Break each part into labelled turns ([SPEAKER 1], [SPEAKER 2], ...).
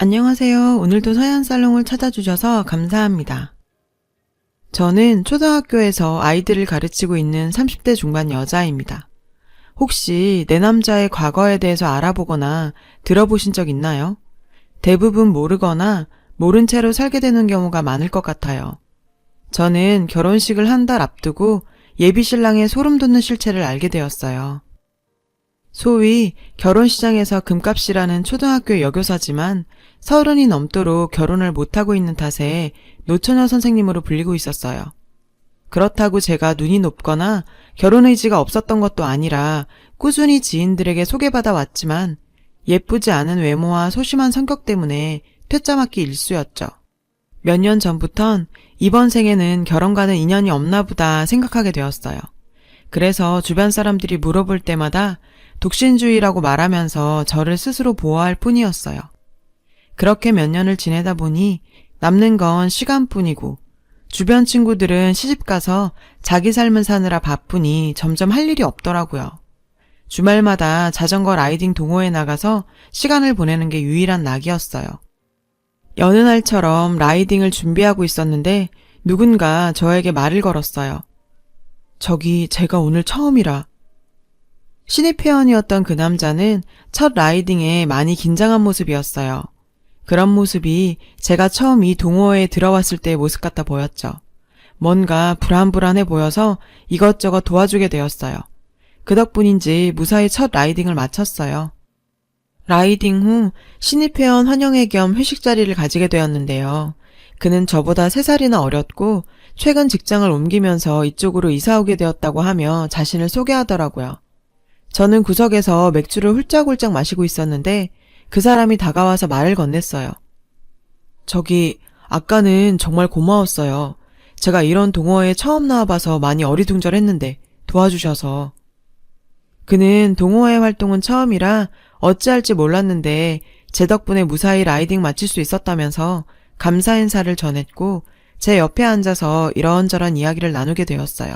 [SPEAKER 1] 안녕하세요. 오늘도 서연살롱을 찾아주셔서 감사합니다. 저는 초등학교에서 아이들을 가르치고 있는 30대 중반 여자입니다. 혹시 내 남자의 과거에 대해서 알아보거나 들어보신 적 있나요? 대부분 모르거나 모른 채로 살게 되는 경우가 많을 것 같아요. 저는 결혼식을 한 달 앞두고 예비 신랑의 소름 돋는 실체를 알게 되었어요. 소위 결혼시장에서 금값이라는 초등학교 여교사지만 30이 넘도록 결혼을 못하고 있는 탓에 노처녀 선생님으로 불리고 있었어요. 그렇다고 제가 눈이 높거나 결혼 의지가 없었던 것도 아니라 꾸준히 지인들에게 소개받아 왔지만 예쁘지 않은 외모와 소심한 성격 때문에 퇴짜 맞기 일쑤였죠. 몇 년 전부턴 이번 생에는 결혼과는 인연이 없나 보다 생각하게 되었어요. 그래서 주변 사람들이 물어볼 때마다 독신주의라고 말하면서 저를 스스로 보호할 뿐이었어요. 그렇게 몇 년을 지내다 보니 남는 건 시간뿐이고 주변 친구들은 시집가서 자기 삶을 사느라 바쁘니 점점 할 일이 없더라고요. 주말마다 자전거 라이딩 동호회 나가서 시간을 보내는 게 유일한 낙이었어요. 여느 날처럼 라이딩을 준비하고 있었는데 누군가 저에게 말을 걸었어요. 저기 제가 오늘 처음이라. 신입 회원이었던 그 남자는 첫 라이딩에 많이 긴장한 모습이었어요. 그런 모습이 제가 처음 이 동호회에 들어왔을 때의 모습 같아 보였죠. 뭔가 불안불안해 보여서 이것저것 도와주게 되었어요. 그 덕분인지 무사히 첫 라이딩을 마쳤어요. 라이딩 후 신입 회원 환영회 겸 회식 자리를 가지게 되었는데요. 그는 저보다 3살이나 어렸고 최근 직장을 옮기면서 이쪽으로 이사 오게 되었다고 하며 자신을 소개하더라고요. 저는 구석에서 맥주를 훌쩍훌쩍 마시고 있었는데 그 사람이 다가와서 말을 건넸어요. 저기 아까는 정말 고마웠어요. 제가 이런 동호회에 처음 나와봐서 많이 어리둥절했는데 도와주셔서. 그는 동호회 활동은 처음이라 어찌할지 몰랐는데 제 덕분에 무사히 라이딩 마칠 수 있었다면서 감사 인사를 전했고 제 옆에 앉아서 이런저런 이야기를 나누게 되었어요.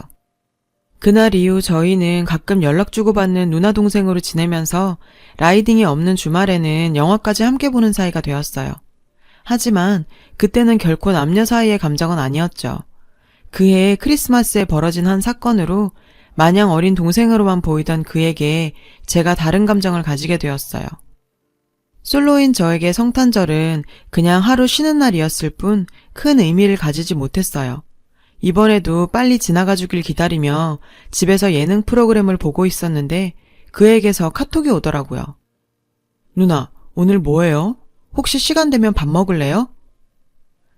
[SPEAKER 1] 그날 이후 저희는 가끔 연락 주고받는 누나 동생으로 지내면서 라이딩이 없는 주말에는 영화까지 함께 보는 사이가 되었어요. 하지만 그때는 결코 남녀 사이의 감정은 아니었죠. 그해 크리스마스에 벌어진 한 사건으로 마냥 어린 동생으로만 보이던 그에게 제가 다른 감정을 가지게 되었어요. 솔로인 저에게 성탄절은 그냥 하루 쉬는 날이었을 뿐 큰 의미를 가지지 못했어요. 이번에도 빨리 지나가 주길 기다리며 집에서 예능 프로그램을 보고 있었는데 그에게서 카톡이 오더라고요. 누나, 오늘 뭐해요? 혹시 시간 되면 밥 먹을래요?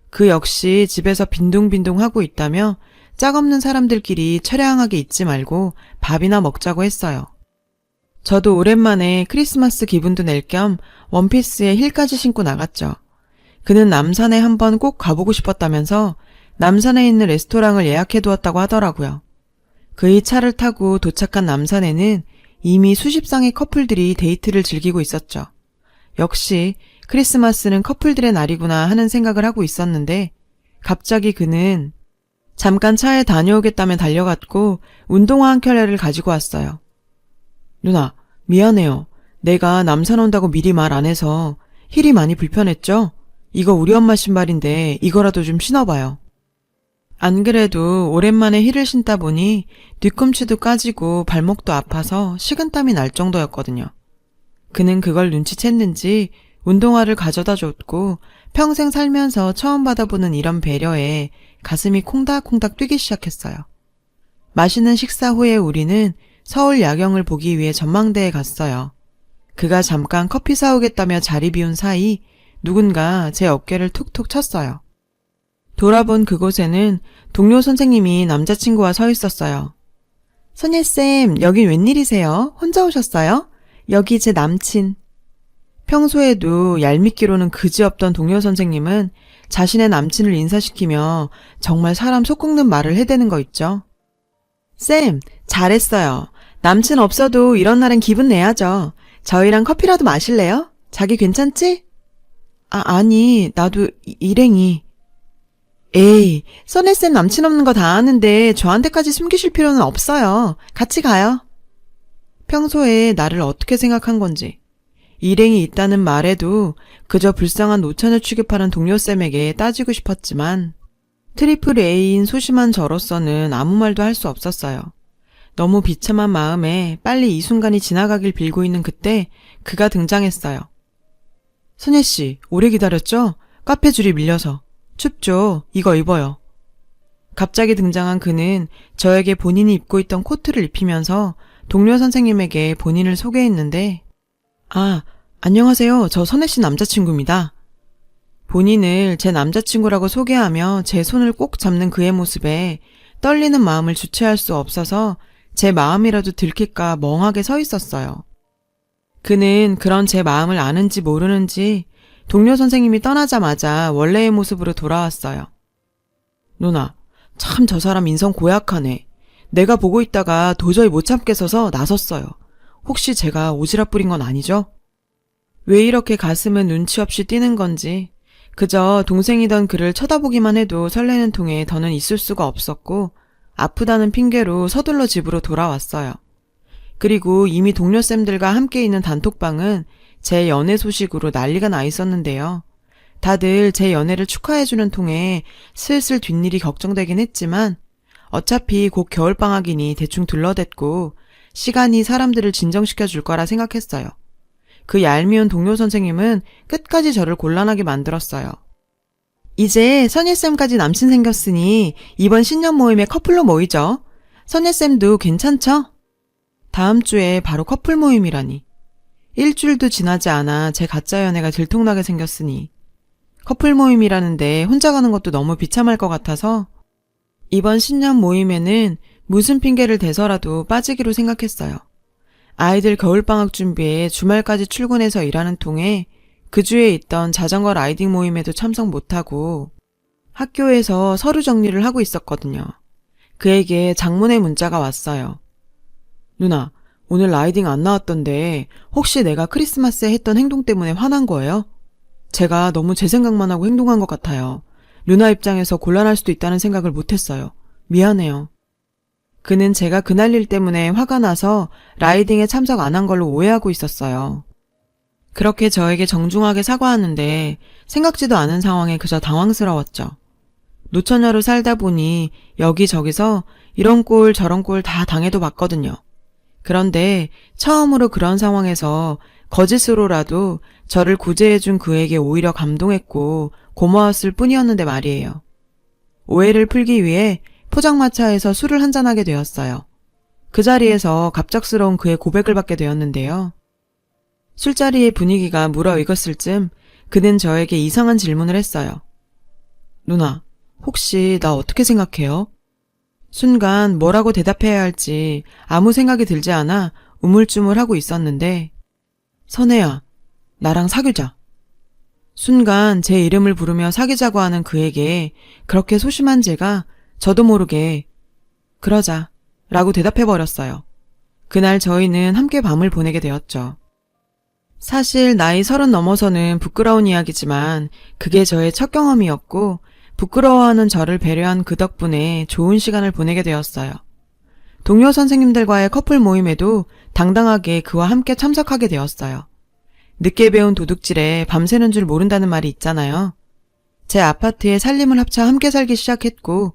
[SPEAKER 1] 그 역시 집에서 빈둥빈둥 하고 있다며 짝없는 사람들끼리 처량하게 있지 말고 밥이나 먹자고 했어요. 저도 오랜만에 크리스마스 기분도 낼 겸 원피스에 힐까지 신고 나갔죠. 그는 남산에 한번 꼭 가보고 싶었다면서 남산에 있는 레스토랑을 예약해두었다고 하더라고요. 그의 차를 타고 도착한 남산에는 이미 수십 쌍의 커플들이 데이트를 즐기고 있었죠. 역시 크리스마스는 커플들의 날이구나 하는 생각을 하고 있었는데 갑자기 그는 잠깐 차에 다녀오겠다며 달려갔고 운동화 한 켤레를 가지고 왔어요. 누나, 미안해요. 내가 남산 온다고 미리 말 안 해서 힐이 많이 불편했죠? 이거 우리 엄마 신발인데 이거라도 좀 신어봐요. 안 그래도 오랜만에 힐을 신다 보니 뒤꿈치도 까지고 발목도 아파서 식은땀이 날 정도였거든요. 그는 그걸 눈치챘는지 운동화를 가져다 줬고 평생 살면서 처음 받아보는 이런 배려에 가슴이 콩닥콩닥 뛰기 시작했어요. 맛있는 식사 후에 우리는 서울 야경을 보기 위해 전망대에 갔어요. 그가 잠깐 커피 사오겠다며 자리 비운 사이 누군가 제 어깨를 툭툭 쳤어요. 돌아본 그곳에는 동료 선생님이 남자친구와 서 있었어요. 선예쌤, 여긴 웬일이세요? 혼자 오셨어요? 여기 제 남친. 평소에도 얄밉기로는 그지없던 동료 선생님은 자신의 남친을 인사시키며 정말 사람 속 끓는 말을 해대는 거 있죠. 쌤, 잘했어요. 남친 없어도 이런 날은 기분 내야죠. 저희랑 커피라도 마실래요? 자기 괜찮지? 아니, 나도 일행이. 에이, 써니쌤 남친 없는 거 다 아는데 저한테까지 숨기실 필요는 없어요. 같이 가요. 평소에 나를 어떻게 생각한 건지. 일행이 있다는 말에도 그저 불쌍한 노처녀 취급하는 동료쌤에게 따지고 싶었지만 트리플 A인 소심한 저로서는 아무 말도 할 수 없었어요. 너무 비참한 마음에 빨리 이 순간이 지나가길 빌고 있는 그때 그가 등장했어요. 선예씨, 오래 기다렸죠? 카페 줄이 밀려서. 춥죠? 이거 입어요. 갑자기 등장한 그는 저에게 본인이 입고 있던 코트를 입히면서 동료 선생님에게 본인을 소개했는데 아, 안녕하세요. 저 선혜씨 남자친구입니다. 본인을 제 남자친구라고 소개하며 제 손을 꼭 잡는 그의 모습에 떨리는 마음을 주체할 수 없어서 제 마음이라도 들킬까 멍하게 서 있었어요. 그는 그런 제 마음을 아는지 모르는지 동료 선생님이 떠나자마자 원래의 모습으로 돌아왔어요. 누나, 참 저 사람 인성 고약하네. 내가 보고 있다가 도저히 못 참겠어서 나섰어요. 혹시 제가 오지랖 부린 건 아니죠? 왜 이렇게 가슴은 눈치 없이 뛰는 건지 그저 동생이던 그를 쳐다보기만 해도 설레는 통에 더는 있을 수가 없었고 아프다는 핑계로 서둘러 집으로 돌아왔어요. 그리고 이미 동료쌤들과 함께 있는 단톡방은 제 연애 소식으로 난리가 나 있었는데요. 다들 제 연애를 축하해주는 통에 슬슬 뒷일이 걱정되긴 했지만 어차피 곧 겨울방학이니 대충 둘러댔고 시간이 사람들을 진정시켜 줄 거라 생각했어요. 그 얄미운 동료 선생님은 끝까지 저를 곤란하게 만들었어요. 이제 선예쌤까지 남친 생겼으니 이번 신년 모임에 커플로 모이죠. 선예쌤도 괜찮죠? 다음 주에 바로 커플 모임이라니. 일주일도 지나지 않아 제 가짜 연애가 들통나게 생겼으니 커플 모임이라는데 혼자 가는 것도 너무 비참할 것 같아서 이번 신년 모임에는 무슨 핑계를 대서라도 빠지기로 생각했어요. 아이들 겨울방학 준비에 주말까지 출근해서 일하는 통에 그 주에 있던 자전거 라이딩 모임에도 참석 못하고 학교에서 서류 정리를 하고 있었거든요. 그에게 장문의 문자가 왔어요. 누나, 오늘 라이딩 안 나왔던데 혹시 내가 크리스마스에 했던 행동 때문에 화난 거예요? 제가 너무 제 생각만 하고 행동한 것 같아요. 누나 입장에서 곤란할 수도 있다는 생각을 못했어요. 미안해요. 그는 제가 그날 일 때문에 화가 나서 라이딩에 참석 안 한 걸로 오해하고 있었어요. 그렇게 저에게 정중하게 사과하는데 생각지도 않은 상황에 그저 당황스러웠죠. 노처녀로 살다 보니 여기저기서 이런 꼴 저런 꼴 다 당해도 봤거든요. 그런데 처음으로 그런 상황에서 거짓으로라도 저를 구제해준 그에게 오히려 감동했고 고마웠을 뿐이었는데 말이에요. 오해를 풀기 위해 포장마차에서 술을 한잔하게 되었어요. 그 자리에서 갑작스러운 그의 고백을 받게 되었는데요. 술자리의 분위기가 무르익었을 쯤 그는 저에게 이상한 질문을 했어요. 누나, 혹시 나 어떻게 생각해요? 순간 뭐라고 대답해야 할지 아무 생각이 들지 않아 우물쭈물하고 있었는데 선혜야, 나랑 사귀자. 순간 제 이름을 부르며 사귀자고 하는 그에게 그렇게 소심한 제가 저도 모르게 그러자 라고 대답해버렸어요. 그날 저희는 함께 밤을 보내게 되었죠. 사실 나이 30 넘어서는 부끄러운 이야기지만 그게 저의 첫 경험이었고 부끄러워하는 저를 배려한 그 덕분에 좋은 시간을 보내게 되었어요. 동료 선생님들과의 커플 모임에도 당당하게 그와 함께 참석하게 되었어요. 늦게 배운 도둑질에 밤새는 줄 모른다는 말이 있잖아요. 제 아파트에 살림을 합쳐 함께 살기 시작했고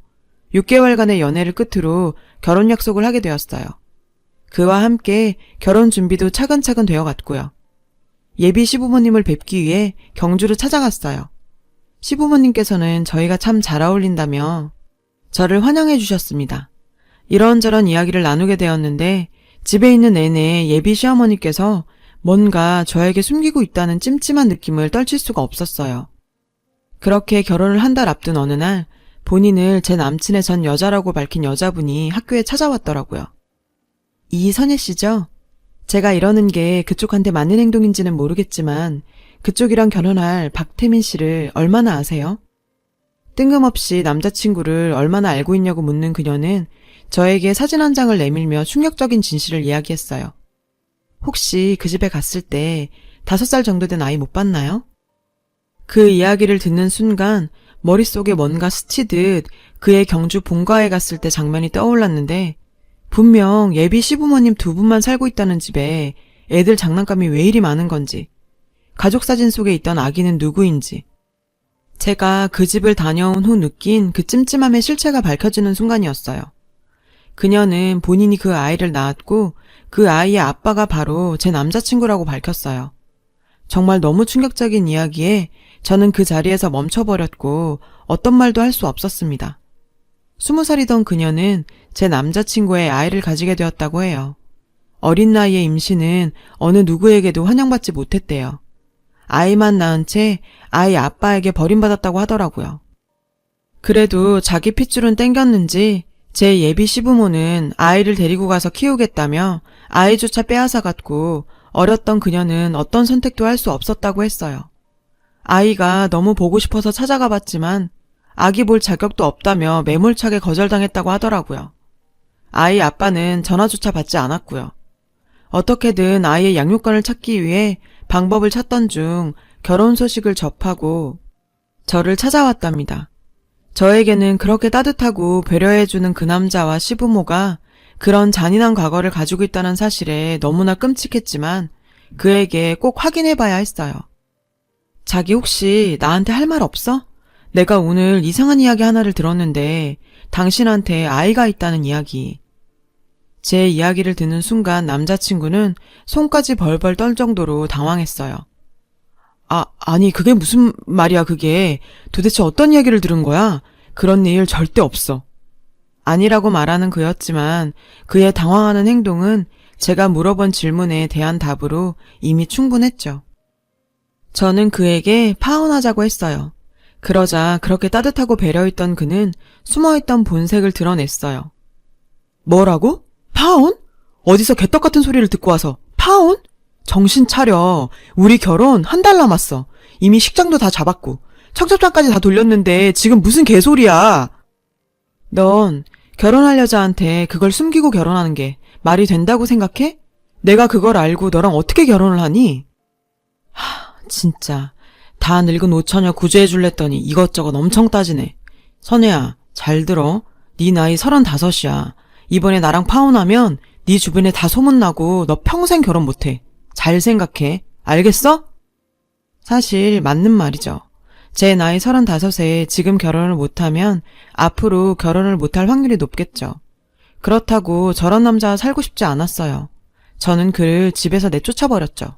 [SPEAKER 1] 6개월간의 연애를 끝으로 결혼 약속을 하게 되었어요. 그와 함께 결혼 준비도 차근차근 되어갔고요. 예비 시부모님을 뵙기 위해 경주를 찾아갔어요. 시부모님께서는 저희가 참 잘 어울린다며 저를 환영해 주셨습니다. 이런저런 이야기를 나누게 되었는데 집에 있는 내내 예비 시어머니께서 뭔가 저에게 숨기고 있다는 찜찜한 느낌을 떨칠 수가 없었어요. 그렇게 결혼을 한 달 앞둔 어느 날 본인을 제 남친의 전 여자라고 밝힌 여자분이 학교에 찾아왔더라고요. 이선예 씨죠? 제가 이러는 게 그쪽한테 맞는 행동인지는 모르겠지만 그쪽이랑 결혼할 박태민 씨를 얼마나 아세요? 뜬금없이 남자친구를 얼마나 알고 있냐고 묻는 그녀는 저에게 사진 한 장을 내밀며 충격적인 진실을 이야기했어요. 혹시 그 집에 갔을 때 5살 정도 된 아이 못 봤나요? 그 이야기를 듣는 순간 머릿속에 뭔가 스치듯 그의 경주 본가에 갔을 때 장면이 떠올랐는데 분명 예비 시부모님 2분만 살고 있다는 집에 애들 장난감이 왜 이리 많은 건지 가족 사진 속에 있던 아기는 누구인지. 제가 그 집을 다녀온 후 느낀 그 찜찜함의 실체가 밝혀지는 순간이었어요. 그녀는 본인이 그 아이를 낳았고 그 아이의 아빠가 바로 제 남자친구라고 밝혔어요. 정말 너무 충격적인 이야기에 저는 그 자리에서 멈춰버렸고 어떤 말도 할 수 없었습니다. 20살이던 그녀는 제 남자친구의 아이를 가지게 되었다고 해요. 어린 나이의 임신은 어느 누구에게도 환영받지 못했대요. 아이만 낳은 채 아이 아빠에게 버림받았다고 하더라고요. 그래도 자기 핏줄은 땡겼는지 제 예비 시부모는 아이를 데리고 가서 키우겠다며 아이조차 빼앗아갔고 어렸던 그녀는 어떤 선택도 할 수 없었다고 했어요. 아이가 너무 보고 싶어서 찾아가 봤지만 아기 볼 자격도 없다며 매몰차게 거절당했다고 하더라고요. 아이 아빠는 전화조차 받지 않았고요. 어떻게든 아이의 양육권을 찾기 위해 방법을 찾던 중 결혼 소식을 접하고 저를 찾아왔답니다. 저에게는 그렇게 따뜻하고 배려해주는 그 남자와 시부모가 그런 잔인한 과거를 가지고 있다는 사실에 너무나 끔찍했지만 그에게 꼭 확인해봐야 했어요. 자기 혹시 나한테 할 말 없어? 내가 오늘 이상한 이야기 하나를 들었는데 당신한테 아이가 있다는 이야기. 제 이야기를 듣는 순간 남자친구는 손까지 벌벌 떨 정도로 당황했어요. 아니 그게 무슨 말이야 그게. 도대체 어떤 이야기를 들은 거야? 그런 일 절대 없어. 아니라고 말하는 그였지만 그의 당황하는 행동은 제가 물어본 질문에 대한 답으로 이미 충분했죠. 저는 그에게 파혼하자고 했어요. 그러자 그렇게 따뜻하고 배려했던 그는 숨어있던 본색을 드러냈어요. 뭐라고? 파혼? 어디서 개떡 같은 소리를 듣고 와서 파혼? 정신 차려. 우리 결혼 한 달 남았어. 이미 식장도 다 잡았고 청첩장까지 다 돌렸는데 지금 무슨 개소리야. 넌 결혼할 여자한테 그걸 숨기고 결혼하는 게 말이 된다고 생각해? 내가 그걸 알고 너랑 어떻게 결혼을 하니? 진짜 다 늙은 오처녀 구제해줄랬더니 이것저것 엄청 따지네. 선혜야, 잘 들어. 네 나이 35이야. 이번에 나랑 파혼하면 네 주변에 다 소문나고 너 평생 결혼 못해. 잘 생각해. 알겠어? 사실 맞는 말이죠. 제 나이 35에 지금 결혼을 못하면 앞으로 결혼을 못할 확률이 높겠죠. 그렇다고 저런 남자와 살고 싶지 않았어요. 저는 그를 집에서 내쫓아버렸죠.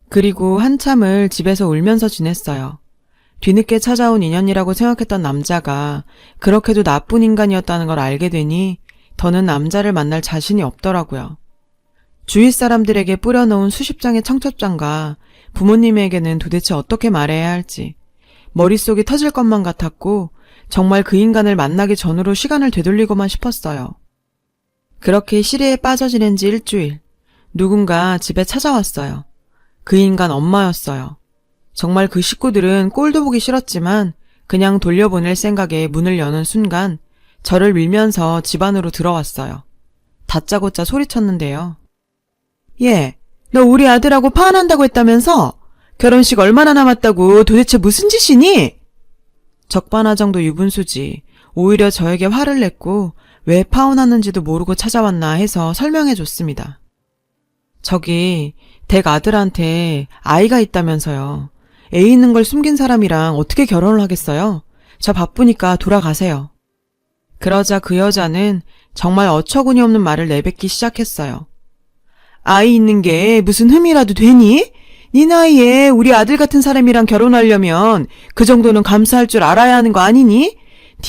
[SPEAKER 1] 그리고 한참을 집에서 울면서 지냈어요. 뒤늦게 찾아온 인연이라고 생각했던 남자가 그렇게도 나쁜 인간이었다는 걸 알게 되니 더는 남자를 만날 자신이 없더라고요. 주위 사람들에게 뿌려놓은 수십 장의 청첩장과 부모님에게는 도대체 어떻게 말해야 할지 머릿속이 터질 것만 같았고 정말 그 인간을 만나기 전으로 시간을 되돌리고만 싶었어요. 그렇게 시리에 빠져 지낸 지 일주일, 누군가 집에 찾아왔어요. 그 인간 엄마였어요. 정말 그 식구들은 꼴도 보기 싫었지만 그냥 돌려보낼 생각에 문을 여는 순간 저를 밀면서 집 안으로 들어왔어요. 다짜고짜 소리쳤는데요. 얘, 너 우리 아들하고 파혼한다고 했다면서? 결혼식 얼마나 남았다고 도대체 무슨 짓이니? 적반하장도 유분수지. 오히려 저에게 화를 냈고 왜 파혼하는지도 모르고 찾아왔나 해서 설명해줬습니다. 저기 댁 아들한테 아이가 있다면서요. 애 있는 걸 숨긴 사람이랑 어떻게 결혼을 하겠어요? 저 바쁘니까 돌아가세요. 그러자 그 여자는 정말 어처구니 없는 말을 내뱉기 시작했어요. 아이 있는 게 무슨 흠이라도 되니? 네 나이에 우리 아들 같은 사람이랑 결혼하려면 그 정도는 감수할 줄 알아야 하는 거 아니니?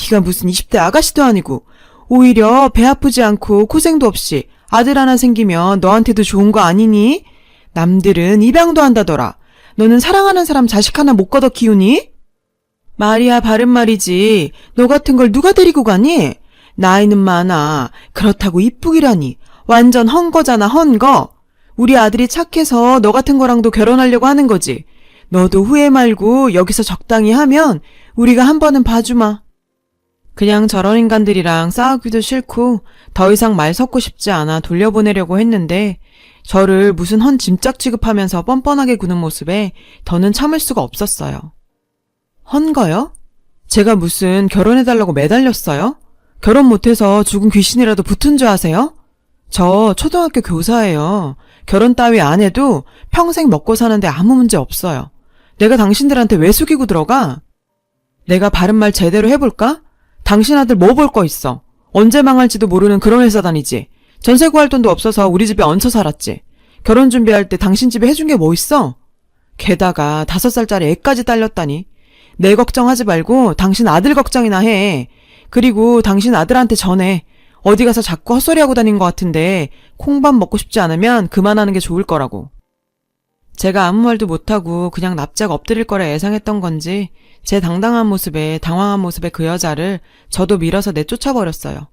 [SPEAKER 1] 네가 무슨 20대 아가씨도 아니고 오히려 배 아프지 않고 고생도 없이 아들 하나 생기면 너한테도 좋은 거 아니니? 남들은 입양도 한다더라. 너는 사랑하는 사람 자식 하나 못 걷어 키우니? 말이야 바른 말이지. 너 같은 걸 누가 데리고 가니? 나이는 많아. 그렇다고 이쁘기라니. 완전 헝거잖아 헝거. 우리 아들이 착해서 너 같은 거랑도 결혼하려고 하는 거지. 너도 후회 말고 여기서 적당히 하면 우리가 한 번은 봐주마. 그냥 저런 인간들이랑 싸우기도 싫고 더 이상 말 섞고 싶지 않아 돌려보내려고 했는데 저를 무슨 헌 짐짝 취급하면서 뻔뻔하게 구는 모습에 더는 참을 수가 없었어요. 헌거요? 제가 무슨 결혼해달라고 매달렸어요? 결혼 못해서 죽은 귀신이라도 붙은 줄 아세요? 저 초등학교 교사예요. 결혼 따위 안 해도 평생 먹고 사는데 아무 문제 없어요. 내가 당신들한테 왜 숙이고 들어가? 내가 바른 말 제대로 해볼까? 당신 아들 뭐 볼 거 있어? 언제 망할지도 모르는 그런 회사 다니지. 전세 구할 돈도 없어서 우리 집에 얹혀 살았지. 결혼 준비할 때 당신 집에 해준 게 뭐 있어? 게다가 5살짜리 애까지 딸렸다니. 내 걱정하지 말고 당신 아들 걱정이나 해. 그리고 당신 아들한테 전해. 어디 가서 자꾸 헛소리하고 다닌 것 같은데 콩밥 먹고 싶지 않으면 그만하는 게 좋을 거라고. 제가 아무 말도 못하고 그냥 납작 엎드릴 거라 예상했던 건지 제 당당한 모습에 당황한 모습의 그 여자를 저도 밀어서 내쫓아버렸어요.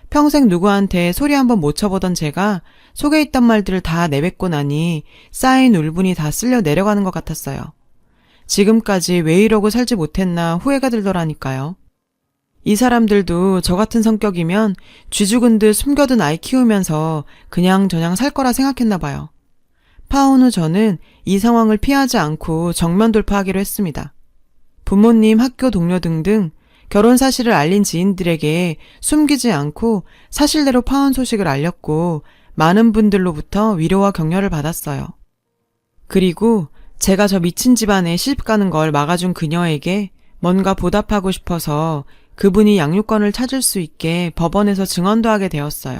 [SPEAKER 1] 평생 누구한테 소리 한번 못 쳐보던 제가 속에 있던 말들을 다 내뱉고 나니 쌓인 울분이 다 쓸려 내려가는 것 같았어요. 지금까지 왜 이러고 살지 못했나 후회가 들더라니까요. 이 사람들도 저 같은 성격이면 쥐 죽은 듯 숨겨둔 아이 키우면서 그냥저냥 살 거라 생각했나 봐요. 파혼 후 저는 이 상황을 피하지 않고 정면 돌파하기로 했습니다. 부모님, 학교 동료 등등 결혼 사실을 알린 지인들에게 숨기지 않고 사실대로 파혼 소식을 알렸고 많은 분들로부터 위로와 격려를 받았어요. 그리고 제가 저 미친 집안에 시집 가는 걸 막아준 그녀에게 뭔가 보답하고 싶어서 그분이 양육권을 찾을 수 있게 법원에서 증언도 하게 되었어요.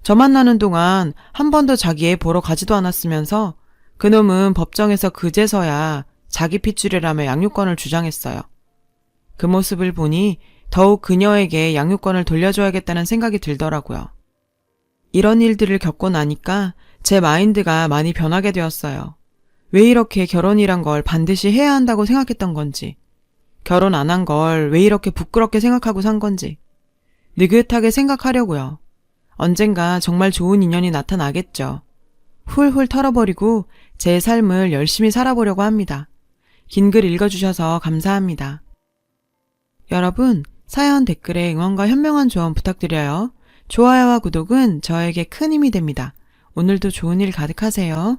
[SPEAKER 1] 저 만나는 동안 한 번도 자기 애 보러 가지도 않았으면서 그놈은 법정에서 그제서야 자기 핏줄이라며 양육권을 주장했어요. 그 모습을 보니 더욱 그녀에게 양육권을 돌려줘야겠다는 생각이 들더라고요. 이런 일들을 겪고 나니까 제 마인드가 많이 변하게 되었어요. 왜 이렇게 결혼이란 걸 반드시 해야 한다고 생각했던 건지, 결혼 안 한 걸 왜 이렇게 부끄럽게 생각하고 산 건지, 느긋하게 생각하려고요. 언젠가 정말 좋은 인연이 나타나겠죠. 훌훌 털어버리고 제 삶을 열심히 살아보려고 합니다. 긴 글 읽어주셔서 감사합니다. 여러분, 사연 댓글에 응원과 현명한 조언 부탁드려요. 좋아요와 구독은 저에게 큰 힘이 됩니다. 오늘도 좋은 일 가득하세요.